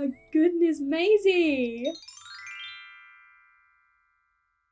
my goodness, Maisie!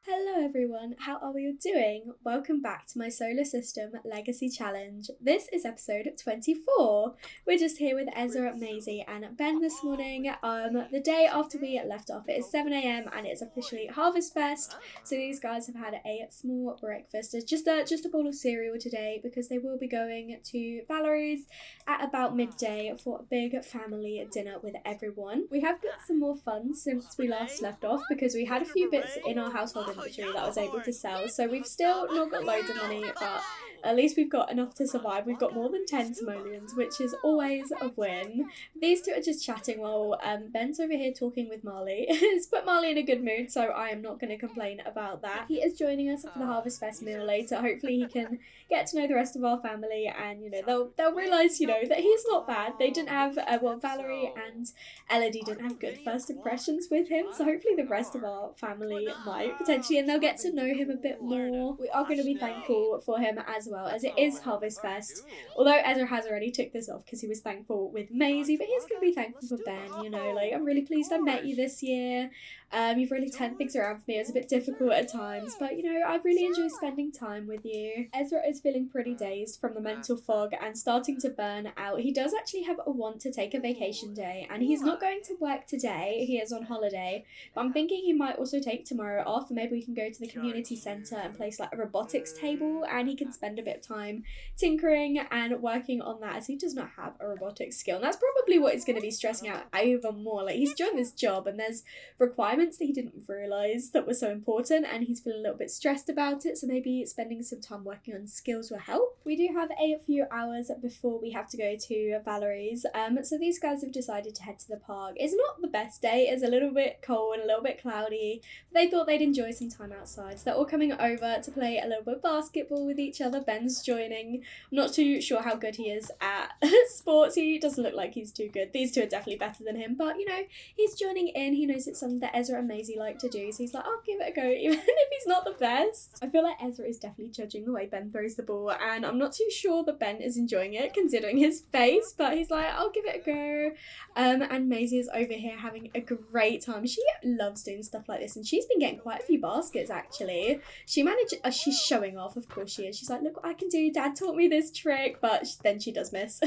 Hello everyone, how are we all doing? Welcome back to my Solar System Legacy Challenge. This is episode 24. We're just here with Ezra, Maisie and Ben this morning. The day after we left off, it is 7 a.m. and it's officially Harvestfest. So these guys have had a small breakfast. It's just a bowl of cereal today because they will be going to Valerie's at about midday for a big family dinner with everyone. We have got some more fun since we last left off because we had a few bits in our household inventory that I was able to sell, so we've still not got loads of money, but at least we've got enough to survive. We've got more than 10 simoleons, which is always a win. These two are just chatting while Ben's over here talking with Marley. It's put Marley in a good mood, so I am not going to complain about that. He is joining us for the Harvestfest meal later. Hopefully he can get to know the rest of our family, and they'll realise that he's not bad. They didn't have Valerie and Elodie didn't have good first impressions with him, so hopefully the rest of our family might potentially, and they'll get to know him a bit more. We are going to be thankful for him as well, as it is Harvestfest. Although Ezra has already took this off because he was thankful with Maisie, but he's going to be thankful for Ben. I'm really pleased I met you this year. You've really turned things around for me. It was a bit difficult at times, but I really enjoy spending time with you. Ezra is feeling pretty dazed from the mental fog and starting to burn out. He does actually have a want to take a vacation day, and he's not going to work today. He is on holiday, but I'm thinking he might also take tomorrow off, and maybe we can go to the community centre and place like a robotics table, and he can spend a bit of time tinkering and working on that, as he does not have a robotics skill, and that's probably what he's going to be stressing out even more. Like, he's doing this job and there's requirements that he didn't realise that were so important, and he's feeling a little bit stressed about it, so maybe spending some time working on skills will help. We do have a few hours before we have to go to Valerie's, so these guys have decided to head to the park. It's not the best day, it's a little bit cold and a little bit cloudy, but they thought they'd enjoy some time outside, so they're all coming over to play a little bit of basketball with each other. Ben's joining. I'm not too sure how good he is at sports. He doesn't look like he's too good. These two are definitely better than him, but he's joining in. He knows it's something that Ezra and Maisie like to do, so he's like, I'll give it a go, even if he's not the best. I feel like Ezra is definitely judging the way Ben throws the ball, and I'm not too sure that Ben is enjoying it considering his face, but he's like, I'll give it a go. And Maisie is over here having a great time. She loves doing stuff like this, and she's been getting quite a few baskets actually. She managed, she's showing off, of course she is. She's like, look what I can do, Dad taught me this trick, but then she does miss.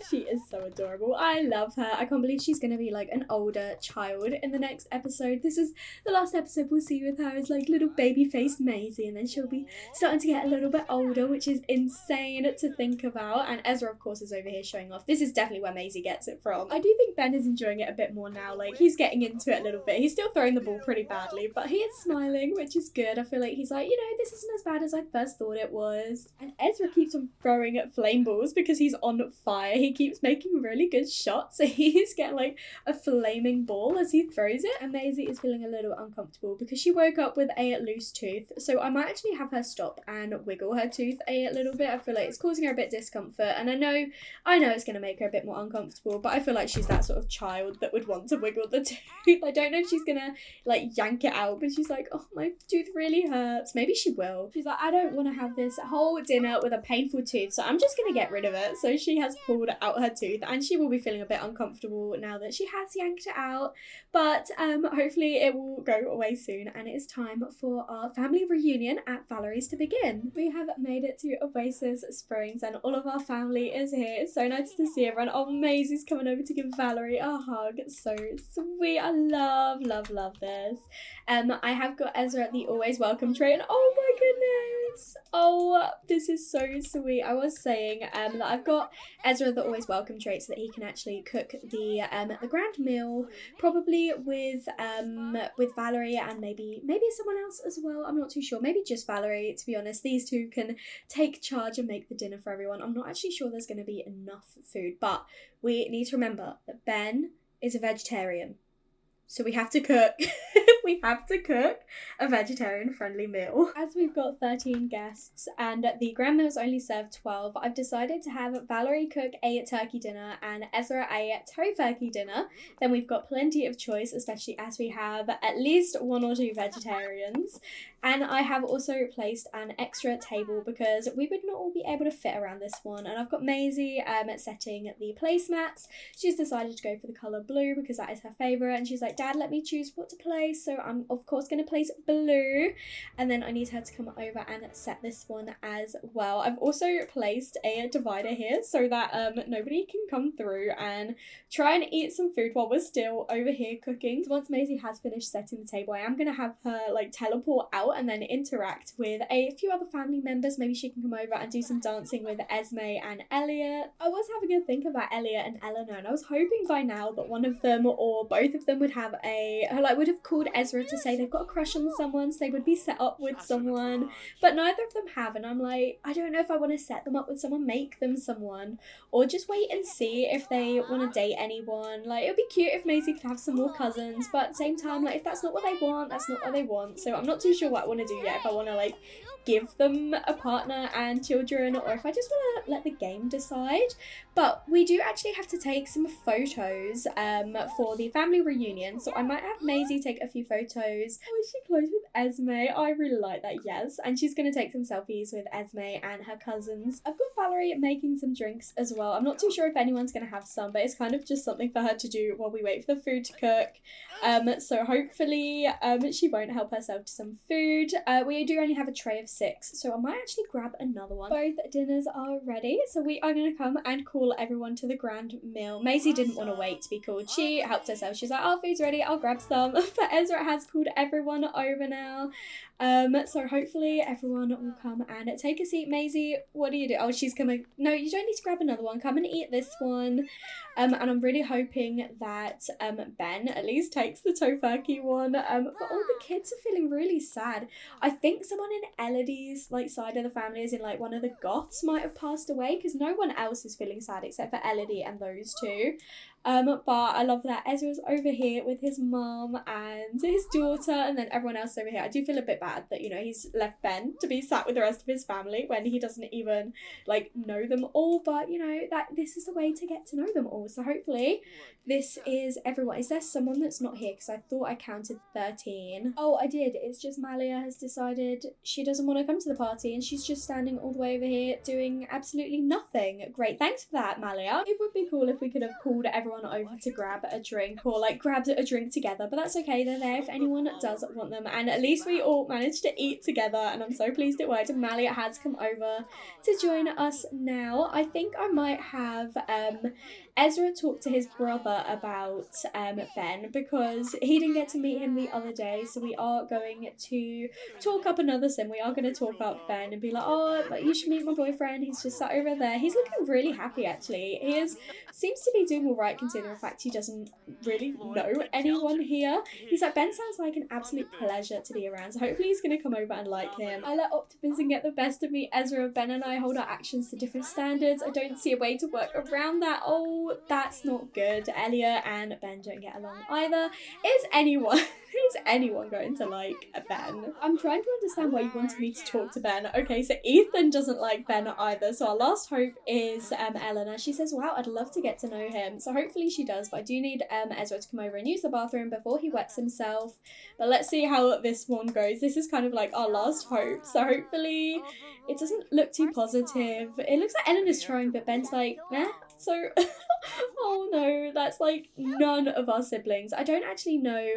She is so adorable. I love her. I can't believe she's going to be like an older child in the next episode. This is the last episode we'll see with her, is like little baby-faced Maisie, and then she'll be starting to get a little bit older, which is insane to think about. And Ezra, of course, is over here showing off. This is definitely where Maisie gets it from. I do think Ben is enjoying it a bit more now. Like, he's getting into it a little bit. He's still throwing the ball pretty badly, but he is smiling, which is good. I feel like he's like, this isn't as bad as I first thought it was. And Ezra keeps on throwing at flame balls because he's on fire. He keeps making really good shots, so he's getting like a flaming ball as he throws it. And Maisie is feeling a little uncomfortable because she woke up with a loose tooth, so I might actually have her stop and wiggle her tooth a little bit. I feel like it's causing her a bit discomfort, and I know it's going to make her a bit more uncomfortable, but I feel like she's that sort of child that would want to wiggle the tooth. I don't know if she's going to like yank it out, but she's like, oh, my tooth really hurts. Maybe she will. She's like, I don't want to have this whole dinner with a painful tooth, so I'm just going to get rid of it. So she has pulled out her tooth, and she will be feeling a bit uncomfortable now that she has yanked it out, but hopefully it will go away soon, and it is time for our family reunion at Valerie's to begin. We have made it to Oasis Springs, and all of our family is here. It's so nice to see everyone. Oh, Maisie's coming over to give Valerie a hug. It's so sweet. I love this. I have got Ezra the always welcome tray, and oh my goodness, oh, this is so sweet. I was saying that I've got Ezra the always welcome tray so that he can actually cook the grand meal, probably with Valerie and maybe someone else as well. I'm not too sure. Maybe just Valerie, to be honest. These two can take charge and make the dinner for everyone. I'm not actually sure there's going to be enough food, but we need to remember that Ben is a vegetarian, so we have to cook we have to cook a vegetarian friendly meal. As we've got 13 guests and the grand meals only serve 12, I've decided to have Valerie cook a turkey dinner and Ezra a tofurkey dinner. Then we've got plenty of choice, especially as we have at least 1 or 2 vegetarians. And I have also placed an extra table because we would not all be able to fit around this one. And I've got Maisie setting the placemats. She's decided to go for the colour blue because that is her favourite. And she's like, Dad, let me choose what to place. So I'm of course going to place blue. And then I need her to come over and set this one as well. I've also placed a divider here so that nobody can come through and try and eat some food while we're still over here cooking. So once Maisie has finished setting the table, I am going to have her like teleport out and then interact with a few other family members. Maybe she can come over and do some dancing with Esme and Elliot. I was having a think about Elliot and Eleanor, and I was hoping by now that one of them or both of them would have would have called Ezra to say they've got a crush on someone, so they would be set up with someone, but neither of them have. And I'm like, I don't know if I want to set them up with someone, make them someone, or just wait and see if they want to date anyone. Like, it would be cute if Maisie could have some more cousins, but at the same time, like, if that's not what they want, that's not what they want. So I'm not too sure what I want to do yet, if I want to like give them a partner and children, or if I just want to let the game decide. But we do actually have to take some photos for the family reunion, so I might have Maisie take a few photos. Oh, is she close with Esme? I really like that, yes. And she's going to take some selfies with Esme and her cousins. I've got Valerie making some drinks as well. I'm not too sure if anyone's going to have some, but it's kind of just something for her to do while we wait for the food to cook. So hopefully she won't help herself to some food. We do only have a tray of 6, so I might actually grab another one. Both dinners are ready, so we are going to come and call everyone to the grand meal. Maisie didn't want to wait to be called. She helped herself. She's like, oh, food's ready, I'll grab some. But Ezra has called everyone over now. So hopefully everyone will come and take a seat. Maisie, what do you do? Oh, she's coming. No, you don't need to grab another one. Come and eat this one. And I'm really hoping that Ben at least takes the tofurkey one. But all the kids are feeling really sad. I think someone in Elodie's like side of the family, as in like one of the goths, might have passed away, because no one else is feeling sad except for Elodie and those two. But I love that Ezra's over here with his mum and his daughter, and then everyone else over here. I do feel a bit bad that, you know, he's left Ben to be sat with the rest of his family when he doesn't even like know them all, but you know, that this is the way to get to know them all. So hopefully this is everyone. Is there someone that's not here? Because I thought I counted 13. Oh, I did. It's just Malia has decided she doesn't want to come to the party, and she's just standing all the way over here doing absolutely nothing. Great, thanks for that, Malia. It would be cool if we could have called everyone over to grab a drink, or like grabbed a drink together, but that's okay. They're there if anyone does want them, and at least we all managed to eat together, and I'm so pleased it worked. And Malia has come over to join us now. I think I might have Ezra talk to his brother about Ben, because he didn't get to meet him the other day, so we are going to talk up another sim. We are going to talk about Ben and be like, oh, but you should meet my boyfriend, he's just sat over there. He's looking really happy actually. Seems to be doing all right considering the fact he doesn't really know anyone here. He's like, Ben sounds like an absolute pleasure to be around, so hopefully he's going to come over and like him. I let optimism get the best of me. Ezra, Ben and I hold our actions to different standards. I don't see a way to work around that. Oh, that's not good. Elliot and Ben don't get along either. Is anyone going to like Ben? I'm trying to understand why you wanted me to talk to Ben. Okay, so Ethan doesn't like Ben either, so our last hope is Eleanor. She says, wow, I'd love to get to know him, so hopefully she does, but I do need Ezra to come over and use the bathroom before he wets himself. But let's see how this one goes. This is kind of like our last hope, so hopefully it doesn't look too positive. It looks like Eleanor's trying, but Ben's like, eh. So, oh no, that's like none of our siblings. I don't actually know.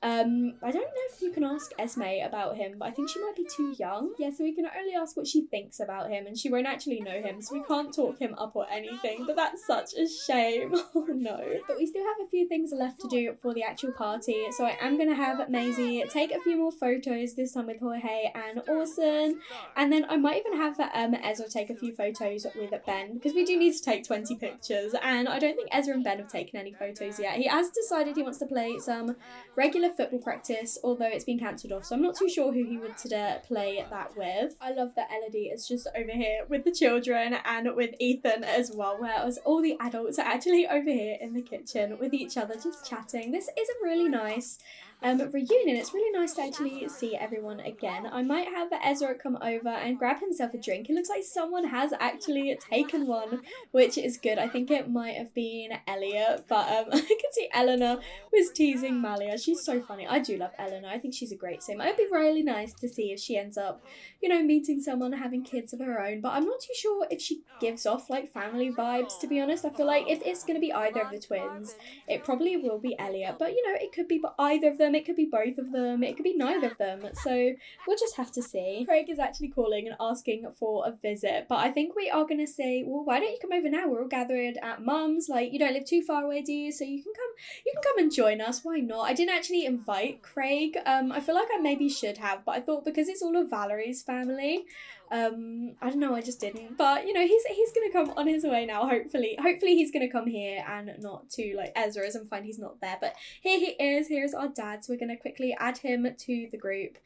I don't know if you can ask Esme about him, but I think she might be too young. Yeah, so we can only ask what she thinks about him, and she won't actually know him, so we can't talk him up or anything, but that's such a shame. Oh no. But we still have a few things left to do for the actual party, so I am going to have Maisie take a few more photos, this time with Jorge and Orson, and then I might even have Ezra take a few photos with Ben, because we do need to take 20 pictures, and I don't think Ezra and Ben have taken any photos yet. He has decided he wants to play some regular football practice, although it's been cancelled off, so I'm not too sure who he would play that with. I love that Elodie is just over here with the children and with Ethan as well, whereas all the adults are actually over here in the kitchen with each other just chatting. This is a really nice reunion. It's really nice to actually see everyone again. I might have Ezra come over and grab himself a drink. It looks like someone has actually taken one, which is good. I think it might have been Elliot, but I can see Eleanor was teasing Malia. She's so funny. I do love Eleanor. I think she's a great sim. It'd be really nice to see if she ends up, meeting someone, having kids of her own, but I'm not too sure if she gives off like family vibes, to be honest. I feel like if it's going to be either of the twins, it probably will be Elliot, but it could be either of them, it could be both of them, it could be neither of them, so we'll just have to see. Craig is actually calling and asking for a visit, but I think we are going to say, well, why don't you come over now? We're all gathered at Mum's, like, you don't live too far away, do you? So you can come and join us, why not? I didn't actually invite Craig. I feel like I maybe should have, but I thought because it's all of Valerie's family, I don't know, I just didn't. But he's gonna come on his way now. Hopefully he's gonna come here and not to like Ezra's and find he's not there. But here he is. Here's our dad. So we're gonna quickly add him to the group.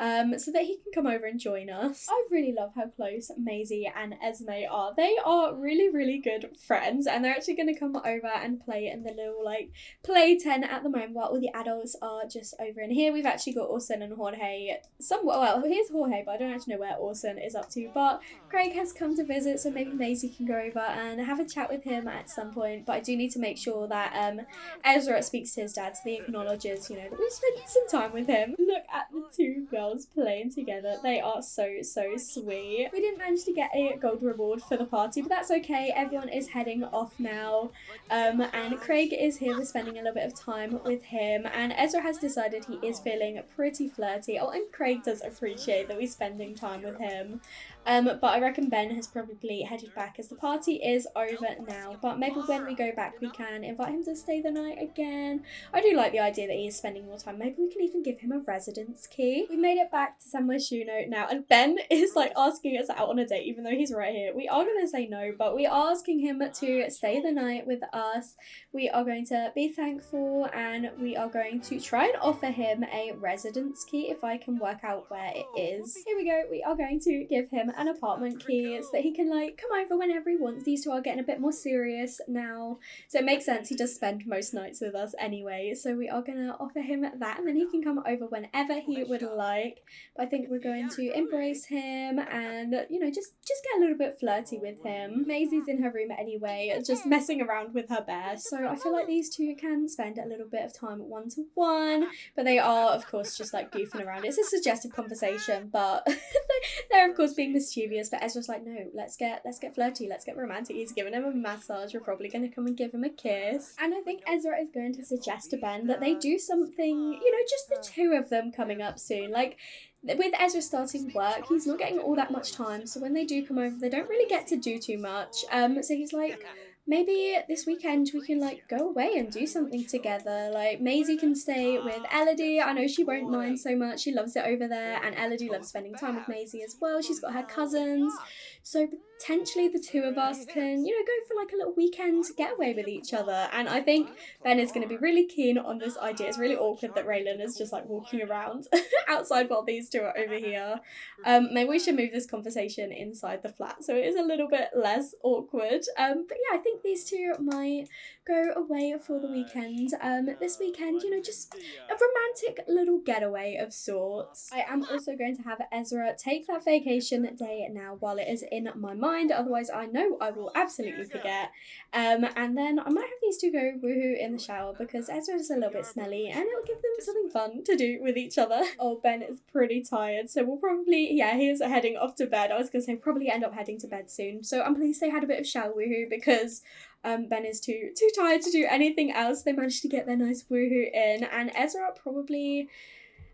So that he can come over and join us. I really love how close Maisie and Esme are. They are really, really good friends, and they're actually going to come over and play in the little like play tent at the moment while all the adults are just over in here. We've actually got Orson and Jorge somewhere. Well, here's Jorge, but I don't actually know where Orson is up to. But Craig has come to visit, so maybe Maisie can go over and have a chat with him at some point. But I do need to make sure that Ezra speaks to his dad, so he acknowledges, that we've spent some time with him. Look at the two girls playing together. They are so sweet. We didn't manage to get a gold reward for the party, but that's okay. Everyone is heading off now, and Craig is here. We're spending a little bit of time with him, and Ezra has decided he is feeling pretty flirty. Oh, and Craig does appreciate that we're spending time with him. But I reckon Ben has probably headed back as the party is over now. But maybe when we go back, we can invite him to stay the night again. I do like the idea that he is spending more time. Maybe we can even give him a residence key. We made it back to San Myshuno now, and Ben is like asking us out on a date, even though he's right here. We are going to say no, but we are asking him to stay the night with us. We are going to be thankful, and we are going to try and offer him a residence key if I can work out where it is. Here we go. We are going to give him an apartment key so that he can like come over whenever he wants. These two are getting a bit more serious now, so it makes sense. He does spend most nights with us anyway, so we are gonna offer him that, and then he can come over whenever he would like. But I think we're going to embrace him and just get a little bit flirty with him. Maisie's in her room anyway, just messing around with her bear, so I feel like these two can spend a little bit of time one-to-one, but they are of course just like goofing around. It's a suggested conversation, but they're of course being mischievous, but Ezra's like, no, let's get flirty, let's get romantic. He's giving him a massage. We're probably going to come and give him a kiss. And I think Ezra is going to suggest to Ben that they do something, just the two of them coming up soon. Like, with Ezra starting work, he's not getting all that much time, so when they do come over, they don't really get to do too much. So he's like, maybe this weekend we can like go away and do something together. Like Maisie can stay with Elodie. I know she won't mind so much. She loves it over there, and Elodie loves spending time with Maisie as well. She's got her cousins. So potentially the two of us can, go for like a little weekend getaway with each other. And I think Ben is going to be really keen on this idea. It's really awkward that Raylan is just like walking around outside while these two are over here. Maybe we should move this conversation inside the flat so it is a little bit less awkward. But yeah, I think these two might go away for the weekend. This weekend, just a romantic little getaway of sorts. I am also going to have Ezra take that vacation day now while it is in my mind, otherwise I know I will absolutely forget. And then I might have these two go woohoo in the shower because Ezra is a little bit smelly and it'll give them something fun to do with each other. Oh, Ben is pretty tired, so we'll probably, he is heading off to bed. I was going to say probably end up heading to bed soon, so I'm pleased they had a bit of shower woohoo because Ben is too tired to do anything else. They managed to get their nice woohoo in, and Ezra probably,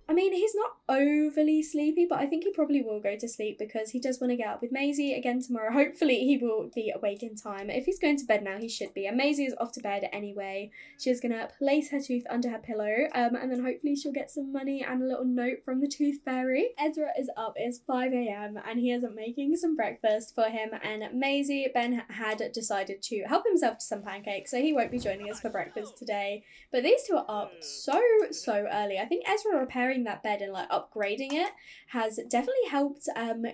he's not overly sleepy, but I think he probably will go to sleep because he does want to get up with Maisie again tomorrow. Hopefully he will be awake in time. If he's going to bed now, he should be. And Maisie is off to bed anyway. She's going to place her tooth under her pillow, and then hopefully she'll get some money and a little note from the tooth fairy. Ezra is up. It's 5 a.m. and he is making some breakfast for him and Maisie. Ben had decided to help himself to some pancakes, so he won't be joining us for breakfast today. But these two are up so early. I think Ezra repairing restoring that bed and like upgrading it has definitely helped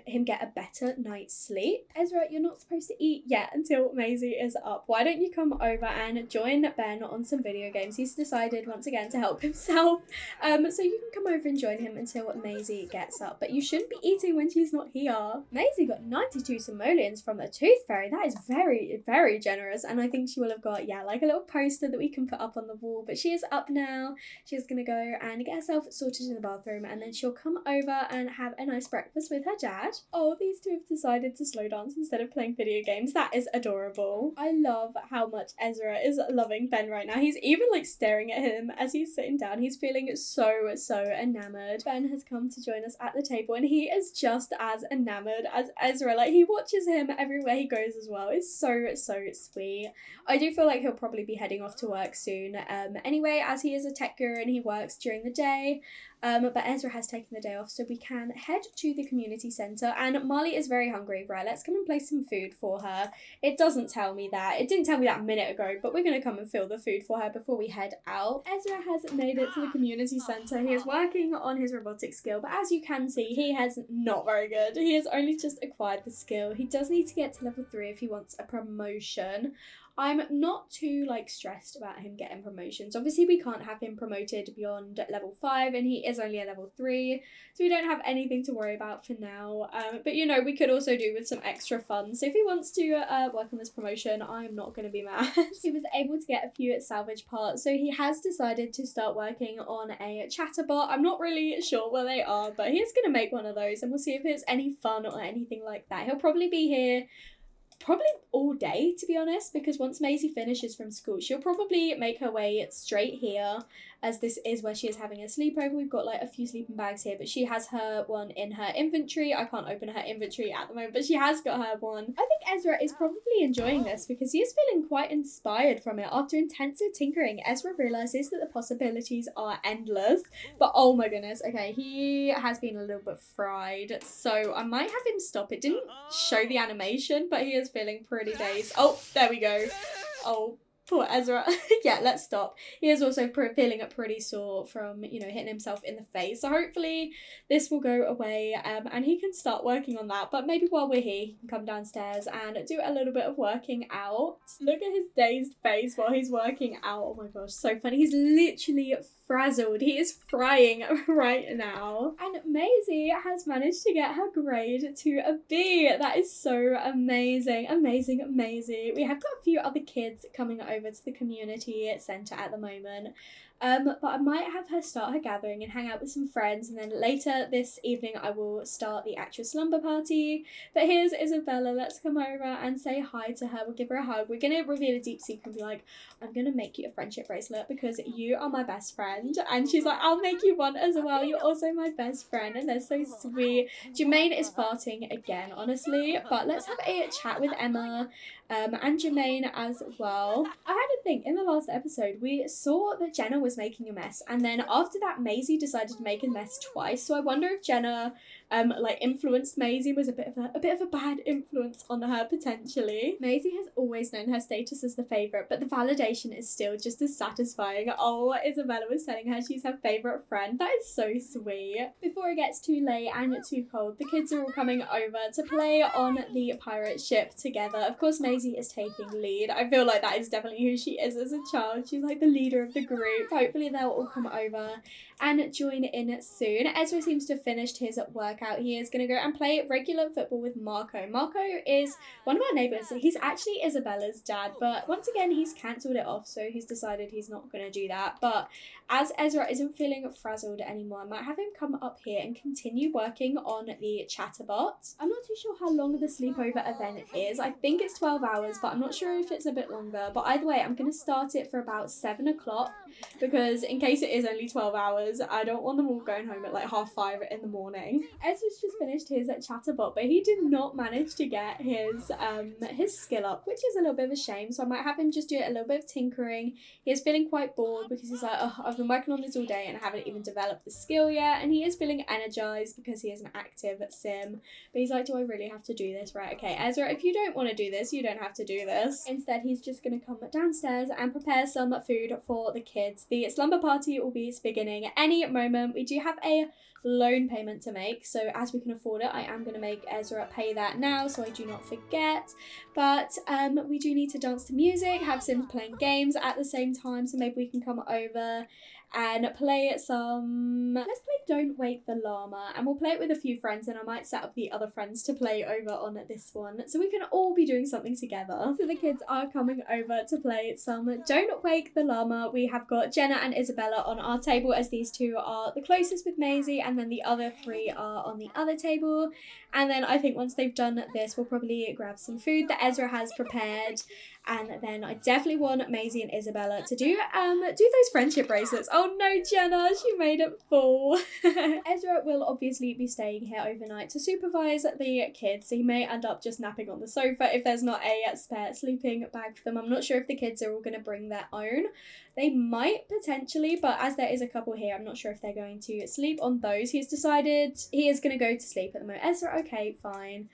him get a better night's sleep. Ezra, you're not supposed to eat yet until Maisie is up. Why don't you come over and join Ben on some video games? He's decided once again to help himself. So you can come over and join him until Maisie gets up. But you shouldn't be eating when she's not here. Maisie got 92 simoleons from the Tooth Fairy. That is very, very generous. And I think she will have got, yeah, like a little poster that we can put up on the wall. But she is up now. She's going to go and get herself sorted in the bathroom. And then she'll come over and have a nice breakfast with her dad. Oh, these two have decided to slow dance instead of playing video games. That is adorable. I love how much Ezra is loving Ben right now. He's even like staring at him as he's sitting down. He's feeling so enamored. Ben has come to join us at the table and he is just as enamored as Ezra. Like, he watches him everywhere he goes as well. It's so sweet. I do feel like he'll probably be heading off to work soon anyway, as he is a tech guru and he works during the day. But Ezra has taken the day off, so we can head to the community centre. And Marley is very hungry. Right, let's come and place some food for her. It doesn't tell me that. It didn't tell me that a minute ago, but we're going to come and fill the food for her before we head out. Ezra has made it to the community centre. He is working on his robotics skill, but as you can see, he has not very good. He has only just acquired the skill. He does need to get to level 3 if he wants a promotion. I'm not too like stressed about him getting promotions. Obviously we can't have him promoted beyond level 5 and he is only a level 3, so we don't have anything to worry about for now. But you know, we could also do with some extra fun. So if he wants to work on this promotion, I'm not going to be mad. He was able to get a few salvage parts, so he has decided to start working on a chatterbot. I'm not really sure where they are, but he is going to make one of those and we'll see if it's any fun or anything like that. He'll probably be here all day, to be honest, because once Maisie finishes from school, she'll probably make her way straight here, as this is where she is having a sleepover. We've got like a few sleeping bags here, but she has her one in her inventory. I can't open her inventory at the moment, but she has got her one. I think Ezra is probably enjoying this because he is feeling quite inspired from it. After intensive tinkering, Ezra realises that the possibilities are endless. But oh my goodness, okay, he has been a little bit fried, so I might have him stop. It didn't show the animation, but he is feeling pretty dazed. Oh, there we go. Oh, poor Ezra. Yeah, let's stop. He is also feeling pretty sore from, you know, hitting himself in the face. So hopefully this will go away and he can start working on that. But maybe while we're here, he can come downstairs and do a little bit of working out. Look at his dazed face while he's working out. Oh my gosh, so funny. He's literally frazzled. He is frying right now. And Maisie has managed to get her grade to a B. That is so amazing. Amazing, Maisie. We have got a few other kids coming over to the community centre at the moment. But I might have her start her gathering and hang out with some friends, and then later this evening I will start the actual slumber party. But here's Isabella. Let's come over and say hi to her. We'll give her a hug. We're going to reveal a deep secret and be like, I'm going to make you a friendship bracelet because you are my best friend. And she's like, I'll make you one as well. You're also my best friend. And they're so sweet. Jermaine is farting again, honestly. But let's have a chat with Emma and Jermaine as well. I had to think, in the last episode, we saw that Jenna was making a mess, and then after that Maisie decided to make a mess twice. So I wonder if Jenna like influenced Maisie, was a bit of a bad influence on her potentially. Maisie has always known her status as the favourite, but the validation is still just as satisfying. Oh, Isabella was telling her she's her favourite friend. That is so sweet. Before it gets too late and too cold, the kids are all coming over to play on the pirate ship together. Of course, Maisie is taking lead. I feel like that is definitely who she is as a child. She's like the leader of the group. Hopefully they'll all come over and join in soon. Ezra seems to have finished his workout. He is going to go and play regular football with Marco. Marco is one of our neighbours. He's actually Isabella's dad, but once again he's cancelled it off, so he's decided he's not going to do that. But as Ezra isn't feeling frazzled anymore, I might have him come up here and continue working on the chatterbot. I'm not too sure how long the sleepover event is. I think it's 12 hours, but I'm not sure if it's a bit longer. But either way, I'm going to start it for about 7 o'clock because in case it is only 12 hours, I don't want them all going home at like 5:30 in the morning. Ezra's just finished his chatterbot, but he did not manage to get his skill up, which is a little bit of a shame. So I might have him just do a little bit of tinkering. He is feeling quite bored because he's like, oh, I've been working on this all day and I haven't even developed the skill yet. And he is feeling energized because he is an active sim. But he's like, do I really have to do this? Right, okay, Ezra, if you don't want to do this, you don't don't have to do this. Instead, he's just going to come downstairs and prepare some food for the kids. The slumber party will be beginning any moment. We do have a loan payment to make, so as we can afford it, I am going to make Ezra pay that now so I do not forget. But we do need to dance to music, have Sims playing games at the same time, so maybe we can come over and play some, let's play Don't Wake the Llama, and we'll play it with a few friends, and I might set up the other friends to play over on this one, so we can all be doing something together. So the kids are coming over to play some Don't Wake the Llama. We have got Jenna and Isabella on our table, as these two are the closest with Maisie, and then the other three are on the other table. And then I think once they've done this, we'll probably grab some food that Ezra has prepared. And then I definitely want Maisie and Isabella to do those friendship bracelets. Oh no, Jenna, she made it fall. Ezra will obviously be staying here overnight to supervise the kids, so he may end up just napping on the sofa if there's not a spare sleeping bag for them. I'm not sure if the kids are all going to bring their own. They might potentially, but as there is a couple here, I'm not sure if they're going to sleep on those. He's decided he is going to go to sleep at the moment. Ezra, okay, fine.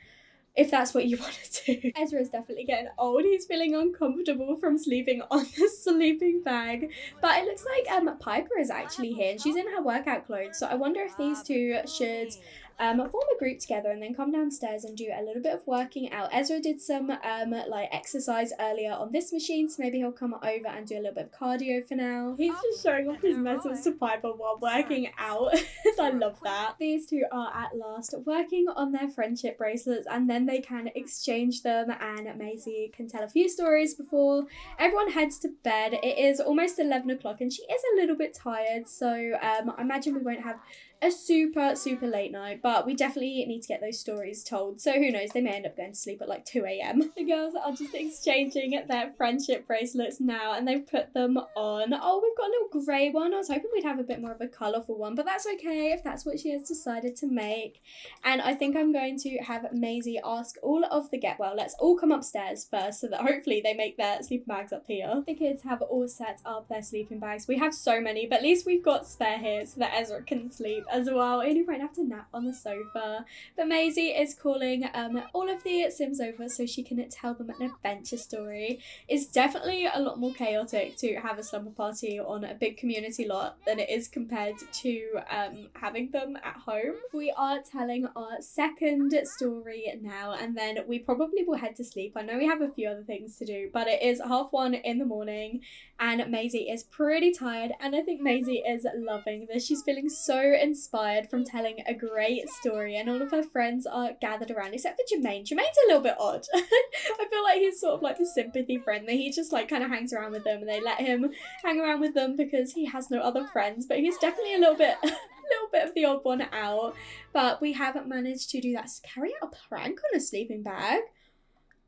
If that's what you want to do. Ezra's definitely getting old. He's feeling uncomfortable from sleeping on the sleeping bag. But it looks like Piper is actually here, and she's in her workout clothes. So I wonder if these two should form a group together and then come downstairs and do a little bit of working out. Ezra did some like exercise earlier on this machine, so maybe he'll come over and do a little bit of cardio for now. He's just showing off his muscles to Piper while working out. I love that. These two are at last working on their friendship bracelets, and then they can exchange them, and Maisie can tell a few stories before everyone heads to bed. It is almost 11 o'clock and she is a little bit tired, so I imagine we won't have a super late night, but we definitely need to get those stories told, so who knows, they may end up going to sleep at like 2 a.m. The girls are just exchanging their friendship bracelets now, and they've put them on. Oh, we've got a little grey one. I was hoping we'd have a bit more of a colourful one, but that's okay if that's what she has decided to make. And I think I'm going to have Maisie ask all of the let's all come upstairs first, so that hopefully they make their sleeping bags up here. The kids have all set up their sleeping bags. We have so many, but at least we've got spare here so that Ezra can sleep as well, and he won't have to nap on the sofa. But Maisie is calling all of the Sims over so she can tell them an adventure story. It's definitely a lot more chaotic to have a slumber party on a big community lot than it is compared to having them at home. We are telling our second story now, and then we probably will head to sleep. I know we have a few other things to do, but it is 1:30 in the morning and Maisie is pretty tired, and I think Maisie is loving this. She's feeling so inspired from telling a great story, and all of her friends are gathered around except for Jermaine. Jermaine's a little bit odd. I feel like he's sort of like the sympathy friend, that he just like kind of hangs around with them and they let him hang around with them because he has no other friends, but he's definitely a little bit of the odd one out. But we haven't managed to do that. Carry out a prank on a sleeping bag.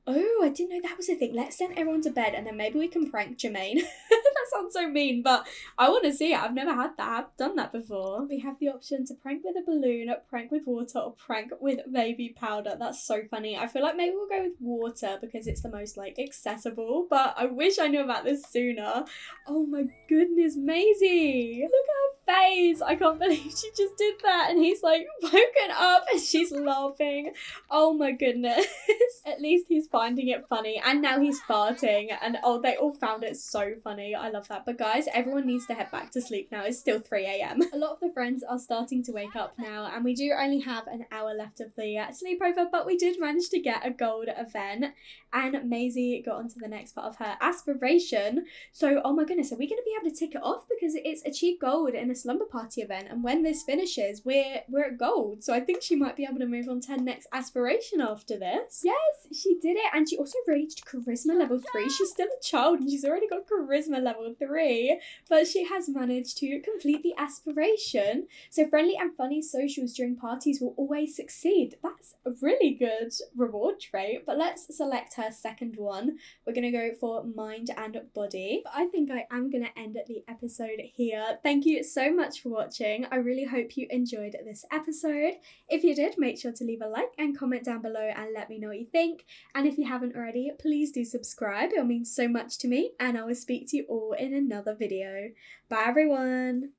Oh, I didn't know that was a thing. Let's send everyone to bed and then maybe we can prank Jermaine. That sounds so mean, but I want to see it. I've never had that. I've done that before. We have the option to prank with a balloon, prank with water, or prank with baby powder. That's so funny. I feel like maybe we'll go with water because it's the most like accessible, but I wish I knew about this sooner. Oh my goodness, Maisie. Look at her face. I can't believe she just did that, and he's like woken up and she's laughing. Oh my goodness. At least he's finding it funny, and now he's farting, and oh, they all found it so funny. I love that. But guys, everyone needs to head back to sleep now. It's still 3 a.m. A lot of the friends are starting to wake up now, and we do only have an hour left of the sleepover, but we did manage to get a gold event, and Maisie got onto the next part of her aspiration. So oh my goodness, are we going to be able to tick it off, because it's achieved gold in a slumber party event, and when this finishes we're at gold, so I think she might be able to move on to her next aspiration after this. Yes, she did it, and she also reached charisma level 3. She's still a child and she's already got charisma level 3, but she has managed to complete the aspiration. So friendly and funny socials during parties will always succeed. That's a really good reward trait, but let's select her second one. We're going to go for mind and body. But I think I am going to end the episode here. Thank you so much for watching. I really hope you enjoyed this episode. If you did, make sure to leave a like and comment down below and let me know what you think. And if you haven't already, please do subscribe. It'll mean so much to me, and I will speak to you all in another video. Bye everyone.